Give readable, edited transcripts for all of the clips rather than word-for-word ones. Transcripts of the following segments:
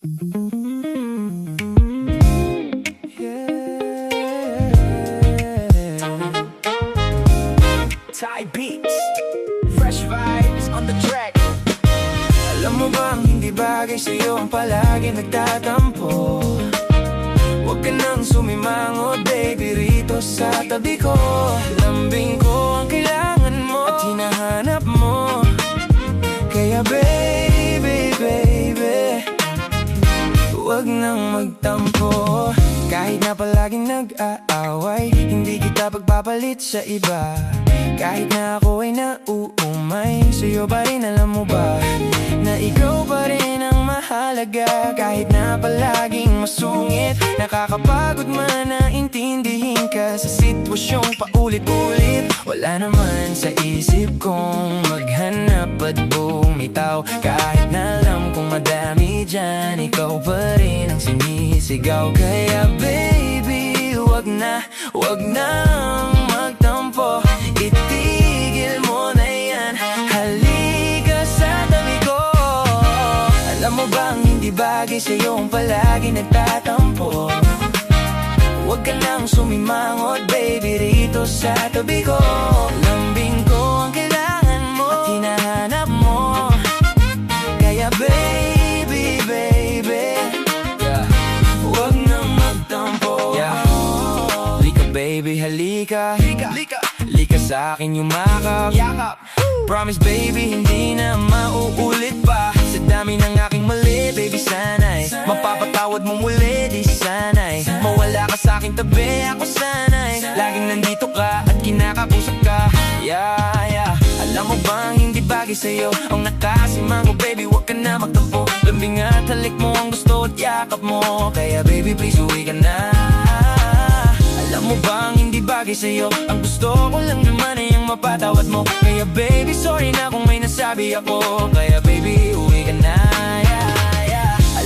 Thai Beats, fresh vibes on the track. Alam mo bang hindi bagay sa'yo ang palagi nagtatampo? Huwag ka nang sumimangot, baby, rito sa tabi ko. Lambing ko ang kailangan mo at hinahanap mo. Kaya baby, baby, huwag nang magtampo. Kahit na palaging nag-aaway, hindi kita pagpapalit sa iba. Kahit na ako ay nauumay, sa'yo pa rin, alam mo ba na ikaw pa rin ang mahalaga. Kahit na palaging masungit, nakakapagod man na intindihin ka sa sitwasyong paulit-ulit. Wala naman sa isip kong maghanap at bumitaw. Kahit na alam kong madami dyan, ikaw pa rin ang sinisigaw. Kaya baby, wag na magtampo. Itigil mo na yan, halika sa tabi ko. Alam mo bang hindi bagay sa'yo ang palagi nagtatampo? Huwag ka nang sumimangot, baby, rito sa tabi ko. Lambing ko ang kailangan mo at hinahanap mo. Kaya baby, baby, huwag nang magtampo. Halika baby, halika, halika sa akin yumakap. Promise baby, hindi na mauulit pa. Sa dami ng aking mali, baby, sana'y mapapatawad mo muli, di sana'y mawala ka sa aking tabi, ako sana'y laging nandito ka at kinakausap ka. Yeah. Alam mo bang hindi bagay sa'yo ang nakasimango, baby, huwag ka na magtampo. Lambing at halik mo ang gusto at yakap mo. Kaya baby, please uwi ka na. Alam mo bang hindi bagay sa'yo ang gusto ko lang naman ay ang mapatawad mo. Kaya baby, sorry na kung may nasabi ako. Kaya baby, uwi ka na.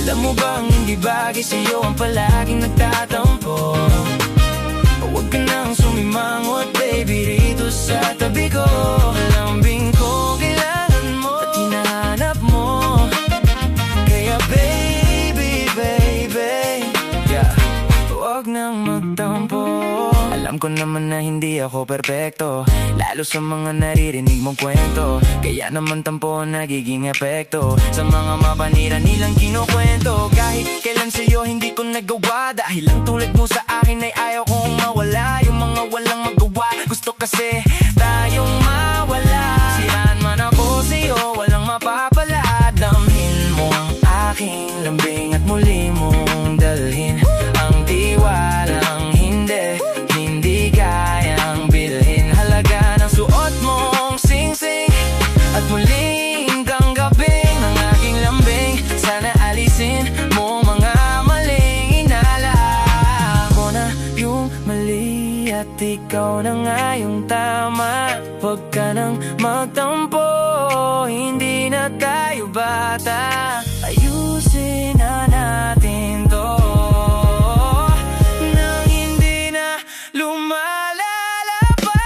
Alam mo bang hindi bagay sa'yo ang palaging nagtatampo? Huwag ka nang sumimangot, baby, rito sa tabi ko. Lambing ko kailangan mo at hinahanap mo. Kaya baby, baby, huwag nang magtampo. Alam ko naman na hindi ako perpekto, lalo sa mga naririnig mong kwento. Kaya naman tampo nagiging epekto sa mga mapanira nilang kinukwento. Kahit kailan sa'yo hindi ko nagawa, dahil ang tulad mo sa akin ay ayaw kong mawala. Yung mga walang magawa, gusto kasi tayong mawala. Siraan man ako sa'yo, walang mapapala. Damhin mo ang aking lambing at muli mong dalhin ang tiwalang hindi kayang bilhin. Halaga ng suot mong sing-sing at muling tanggapin ang aking lambing. Sana alisin mo mga maling inala. Ako na yung mali at ikaw na nga yung tama. Huwag ka nang magtampo, hindi na tayo bata. Ayusin na natin to nang hindi na lumalala pa.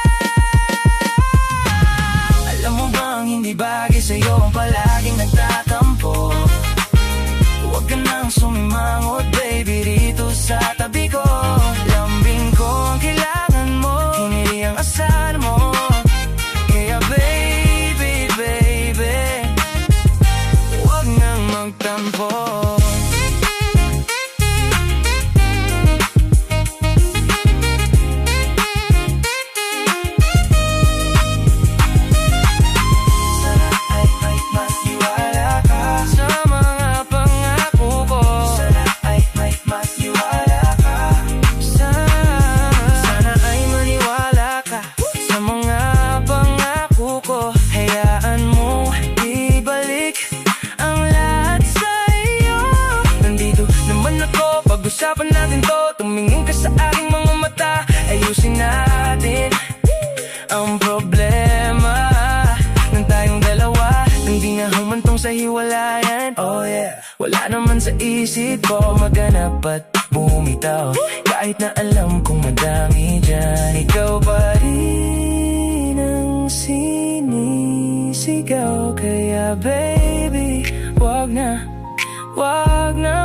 Alam mo bang hindi bagay sa'yo ang palaging nagtatampo? Huwag ka nang sumimangot, baby, rito sa tabi ko. Lambing ko ang kailangan mo, hinili ang asal mo. Kaya baby, baby, huwag nang magtampo. Pag-usapan natin to, tumingin ka sa aking mga mata. Ayusin natin ang problema ng tayong dalawa, nang di na humantong sa hiwalayan. Oh yeah, wala naman sa isip ko maghanap at bumitaw. Kahit na alam kong madami dyan, ikaw pa rin ang sinisigaw. Kaya baby, wag na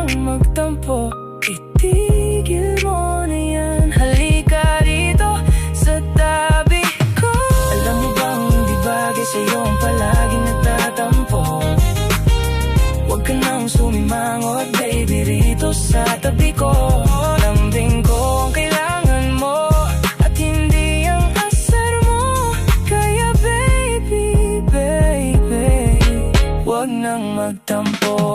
nang magtampo, itigil mo na yan. Halika dito sa tabi ko. Alam mo bang hindi bagay sa'yo ang palaging nagtatampo? Huwag ka nang sumimangot, baby, rito sa tabi ko. Lambing ko ang kailangan mo at hindi ang asar mo. Kaya baby, baby, huwag nang magtampo.